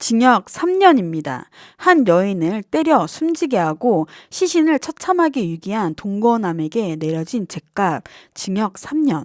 징역 3년입니다. 한 여인을 때려 숨지게 하고 시신을 처참하게 유기한 동거남에게 내려진 죄값, 징역 3년.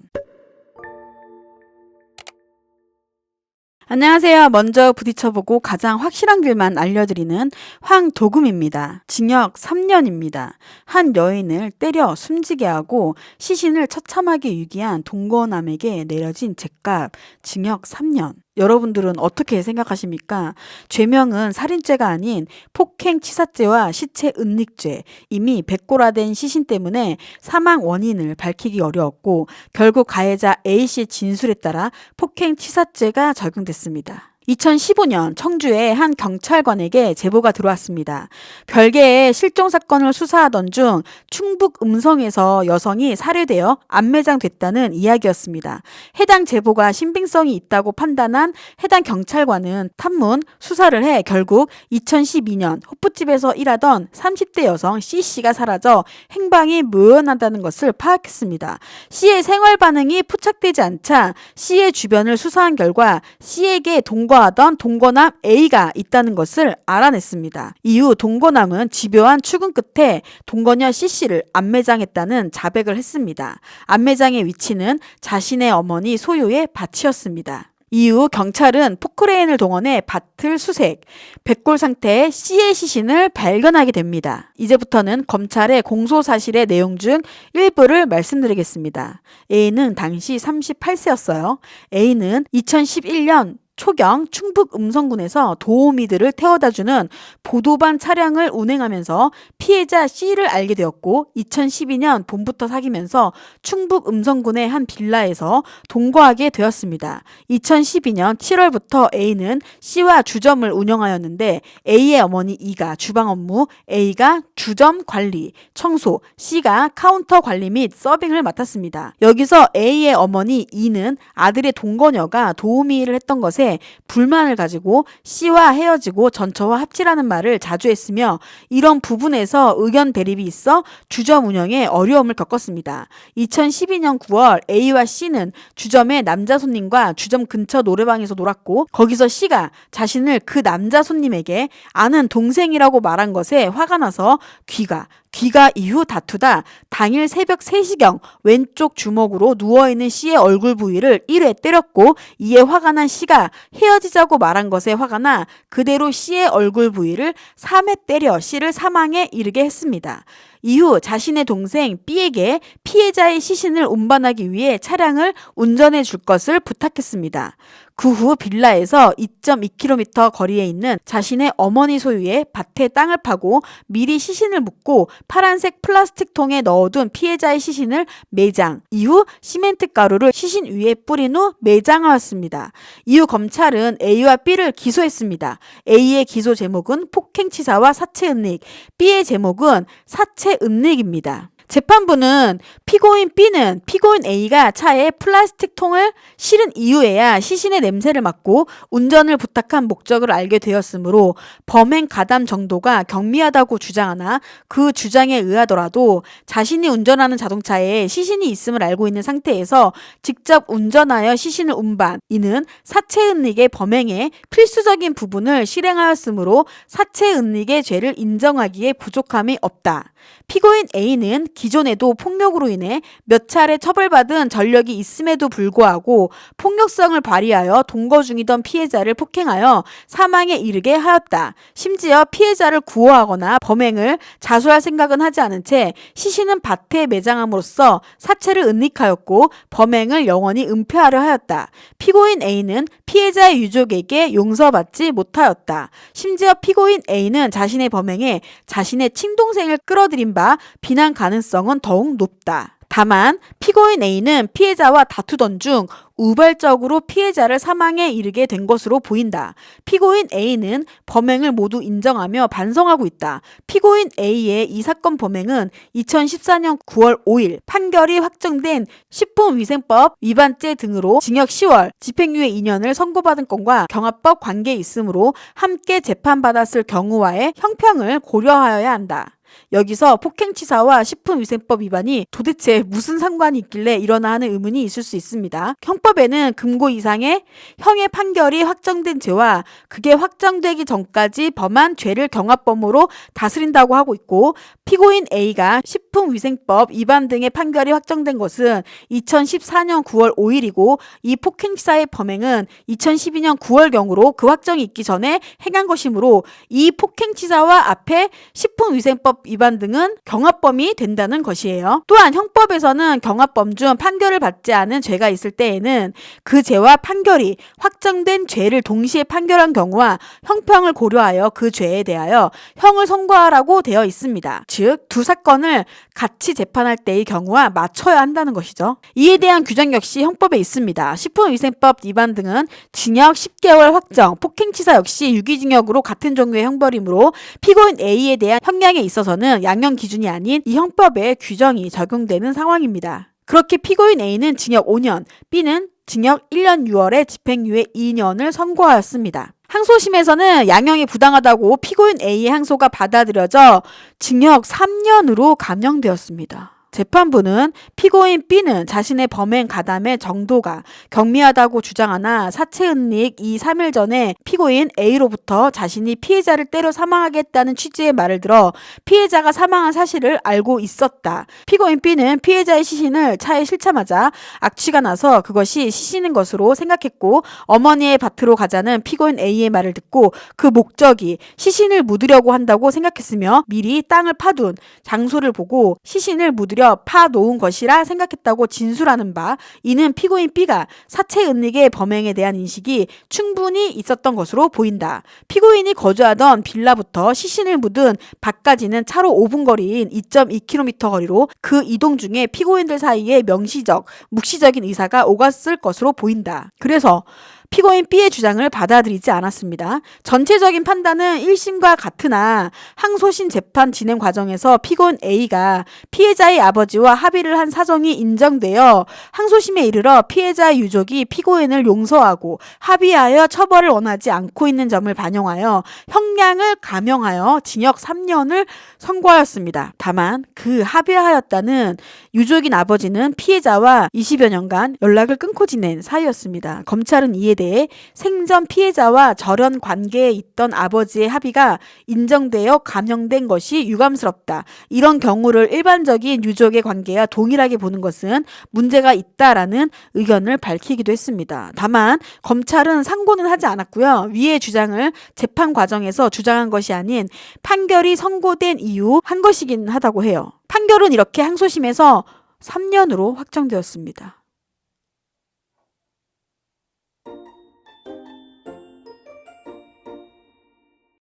안녕하세요. 먼저 부딪혀보고 가장 확실한 길만 알려드리는 황도금입니다. 징역 3년입니다. 한 여인을 때려 숨지게 하고 시신을 처참하게 유기한 동거남에게 내려진 죄값, 징역 3년. 여러분들은 어떻게 생각하십니까? 죄명은 살인죄가 아닌 폭행치사죄와 시체 은닉죄, 이미 백골화된 시신 때문에 사망 원인을 밝히기 어려웠고 결국 가해자 A씨의 진술에 따라 폭행치사죄가 적용됐습니다. 2015년 청주의 한 경찰관에게 제보가 들어왔습니다. 별개의 실종 사건을 수사하던 중 충북 음성에서 여성이 살해되어 안매장됐다는 이야기였습니다. 해당 제보가 신빙성이 있다고 판단한 해당 경찰관은 탐문 수사를 해 결국 2012년 호프집에서 일하던 30대 여성 C씨가 사라져 행방이 묘연하다는 것을 파악했습니다. C의 생활 반응이 포착되지 않자 C의 주변을 수사한 결과 C에게 동거하던 동거남 A가 있다는 것을 알아냈습니다. 이후 동거남은 집요한 추궁 끝에 동거녀 C씨를 안매장했다는 자백을 했습니다. 안매장의 위치는 자신의 어머니 소유의 밭이었습니다. 이후 경찰은 포크레인을 동원해 밭을 수색, 백골 상태의 C의 시신을 발견하게 됩니다. 이제부터는 검찰의 공소사실의 내용 중 일부를 말씀드리겠습니다. A는 당시 38세였어요. A는 2011년 초경 충북 음성군에서 도우미들을 태워다주는 보도반 차량을 운행하면서 피해자 C를 알게 되었고 2012년 봄부터 사귀면서 충북 음성군의 한 빌라에서 동거하게 되었습니다. 2012년 7월부터 A는 C와 주점을 운영하였는데 A의 어머니 E가 주방 업무, A가 주점 관리, 청소, C가 카운터 관리 및 서빙을 맡았습니다. 여기서 A의 어머니 E는 아들의 동거녀가 도우미 일을 했던 것에 불만을 가지고 C와 헤어지고 전처와 합치라는 말을 자주 했으며 이런 부분에서 의견 대립이 있어 주점 운영에 어려움을 겪었습니다. 2012년 9월 A와 C는 주점의 남자 손님과 주점 근처 노래방에서 놀았고 거기서 C가 자신을 그 남자 손님에게 아는 동생이라고 말한 것에 화가 나서 귀가 이후 다투다 당일 새벽 3시경 왼쪽 주먹으로 누워있는 C의 얼굴 부위를 1회 때렸고 이에 화가 난 C가 헤어지자고 말한 것에 화가 나 그대로 C의 얼굴 부위를 3회 때려 C를 사망에 이르게 했습니다. 이후 자신의 동생 B에게 피해자의 시신을 운반하기 위해 차량을 운전해 줄 것을 부탁했습니다. 그 후 빌라에서 2.2km 거리에 있는 자신의 어머니 소유의 밭에 땅을 파고 미리 시신을 묻고 파란색 플라스틱 통에 넣어둔 피해자의 시신을 매장, 이후 시멘트 가루를 시신 위에 뿌린 후 매장하였습니다. 이후 검찰은 A와 B를 기소했습니다. A의 기소 제목은 폭행치사와 사체은닉, B의 제목은 사체은닉입니다. 재판부는 피고인 B는 피고인 A가 차에 플라스틱 통을 실은 이후에야 시신의 냄새를 맡고 운전을 부탁한 목적을 알게 되었으므로 범행 가담 정도가 경미하다고 주장하나 그 주장에 의하더라도 자신이 운전하는 자동차에 시신이 있음을 알고 있는 상태에서 직접 운전하여 시신을 운반, 이는 사체은닉의 범행에 필수적인 부분을 실행하였으므로 사체은닉의 죄를 인정하기에 부족함이 없다. 피고인 A는 기존에도 폭력으로 인해 몇 차례 처벌받은 전력이 있음에도 불구하고 폭력성을 발휘하여 동거 중이던 피해자를 폭행하여 사망에 이르게 하였다. 심지어 피해자를 구호하거나 범행을 자수할 생각은 하지 않은 채 시신은 밭에 매장함으로써 사체를 은닉하였고 범행을 영원히 은폐하려 하였다. 피고인 A는 피해자의 유족에게 용서받지 못하였다. 심지어 피고인 A는 자신의 범행에 자신의 친동생을 끌어들인 바 비난 가능성은 더욱 높다. 다만 피고인 A는 피해자와 다투던 중 우발적으로 피해자를 사망에 이르게 된 것으로 보인다. 피고인 A는 범행을 모두 인정하며 반성하고 있다. 피고인 A의 이 사건 범행은 2014년 9월 5일 판결이 확정된 식품위생법 위반죄 등으로 징역 10월, 집행유예 2년을 선고받은 건과 경합법 관계에 있으므로 함께 재판받았을 경우와의 형평을 고려하여야 한다. 여기서 폭행치사와 식품위생법 위반이 도대체 무슨 상관이 있길래 일어나 하는 의문이 있을 수 있습니다. 형법에는 금고 이상의 형의 판결이 확정된 죄와 그게 확정되기 전까지 범한 죄를 경합범으로 다스린다고 하고 있고, 피고인 A가 식품위생법 위반 등의 판결이 확정된 것은 2014년 9월 5일이고 이 폭행치사의 범행은 2012년 9월경으로 그 확정이 있기 전에 행한 것이므로 이 폭행치사와 앞에 식품위생법 위반 등은 경합범이 된다는 것이에요. 또한 형법에서는 경합범 중 판결을 받지 않은 죄가 있을 때에는 그 죄와 판결이 확정된 죄를 동시에 판결한 경우와 형평을 고려하여 그 죄에 대하여 형을 선고하라고 되어 있습니다. 즉 두 사건을 같이 재판할 때의 경우와 맞춰야 한다는 것이죠. 이에 대한 규정 역시 형법에 있습니다. 식품위생법 위반 등은 징역 10개월 확정, 폭행치사 역시 유기징역으로 같은 종류의 형벌이므로 피고인 A에 대한 형량에 있어서는 양형 기준이 아닌 이 형법의 규정이 적용되는 상황입니다. 그렇게 피고인 A는 징역 5년, B는 징역 1년 6월에 집행유예 2년을 선고하였습니다. 항소심에서는 양형이 부당하다고 피고인 A의 항소가 받아들여져 징역 3년으로 감형되었습니다. 재판부는 피고인 B는 자신의 범행 가담의 정도가 경미하다고 주장하나 사체은닉 2, 3일 전에 피고인 A로부터 자신이 피해자를 때려 사망하게 했다는 취지의 말을 들어 피해자가 사망한 사실을 알고 있었다. 피고인 B는 피해자의 시신을 차에 실자마자 악취가 나서 그것이 시신인 것으로 생각했고 어머니의 밭으로 가자는 피고인 A의 말을 듣고 그 목적이 시신을 묻으려고 한다고 생각했으며 미리 땅을 파둔 장소를 보고 시신을 묻으려 파놓은 것이라 생각했다고 진술하는 바, 이는 피고인 B가 사체 은닉의 범행에 대한 인식이 충분히 있었던 것으로 보인다. 피고인이 거주하던 빌라부터 시신을 묻은 밭까지는 차로 5분 거리인 2.2km 거리로 그 이동 중에 피고인들 사이에 명시적, 묵시적인 의사가 오갔을 것으로 보인다. 그래서 피고인 B의 주장을 받아들이지 않았습니다. 전체적인 판단은 1심과 같으나 항소심 재판 진행 과정에서 피고인 A가 피해자의 아버지와 합의를 한 사정이 인정되어 항소심에 이르러 피해자의 유족이 피고인을 용서하고 합의하여 처벌을 원하지 않고 있는 점을 반영하여 형량을 감형하여 징역 3년을 선고하였습니다. 다만 그 합의하였다는 유족인 아버지는 피해자와 20여 년간 연락을 끊고 지낸 사이였습니다. 검찰은 이에 대해 생전 피해자와 절연 관계에 있던 아버지의 합의가 인정되어 감형된 것이 유감스럽다. 이런 경우를 일반적인 유족의 관계와 동일하게 보는 것은 문제가 있다라는 의견을 밝히기도 했습니다. 다만 검찰은 상고는 하지 않았고요. 위의 주장을 재판 과정에서 주장한 것이 아닌 판결이 선고된 이후 한 것이긴 하다고 해요. 판결은 이렇게 항소심에서 3년으로 확정되었습니다.